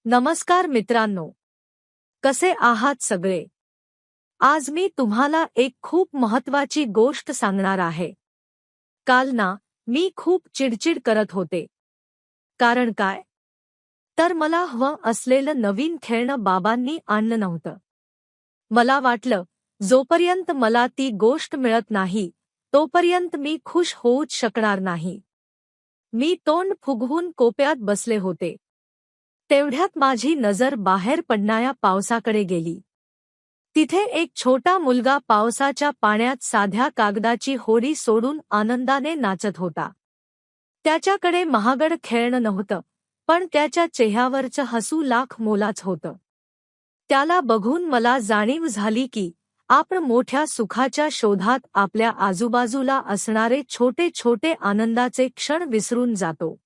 नमस्कार मित्रांनो, कसे आहात सगळे? आज मी तुम्हाला एक खूप महत्त्वाची गोष्ट सांगणार आहे. काल ना मी खूप चिडचिड करत होते. कारण काय? तर मला हवं असलेलं नवीन खेळणं बाबांनी आणलं नव्हतं. मला वाटलं, जोपर्यंत मला ती गोष्ट मिळत नाही, तोपर्यंत मी खुश होऊच शकणार नाही. मी तोंड फुगवून कोपऱ्यात बसले होते. तेवढ्यात माझी नजर बाहेर पडणाऱ्या पावसाकडे गेली. तिथे एक छोटा मुलगा पावसाच्या पाण्यात साध्या कागदाची होडी सोडून आनंदाने नाचत होता. त्याच्याकडे महागड खेळणं नव्हतं, पण त्याच्या चेहऱ्यावरचं हसू लाख मोलाचं होतं. त्याला बघून मला जाणीव झाली की आपण मोठ्या सुखाच्या शोधात आपल्या आजूबाजूला असणारे छोटे छोटे आनंदाचे क्षण विसरून जातो.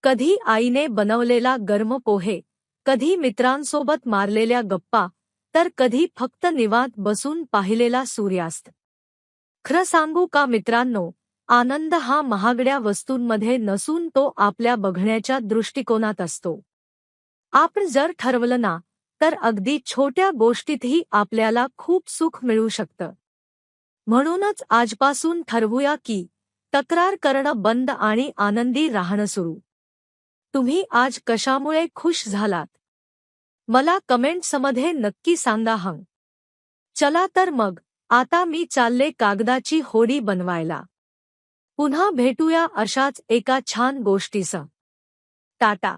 कधी आईने बनवलेला गरम पोहे, कधी मित्रांसोबत मारलेल्या गप्पा, तर कधी फक्त निवांत बसून पाहिलेला सूर्यास्त. खरं सांगू का मित्रांनो, आनंद हा महागड्या वस्तूंमध्ये नसून तो आपल्या बघण्याच्या दृष्टिकोनात असतो. आपण जर ठरवलं ना, तर अगदी छोट्या गोष्टीतही आपल्याला खूप सुख मिळू शकतं. म्हणूनच आजपासून ठरवूया की तक्रार करणं बंद आणि आनंदी राहणं सुरू. तुम्ही आज कशामुळे खुश झालात? मला कमेंट्समध्ये नक्की सांगा हं. चला तर मग, आता मी चालले कागदाची होडी बनवायला. पुन्हा भेटूया अशाच एका छान गोष्टीसह. टाटा.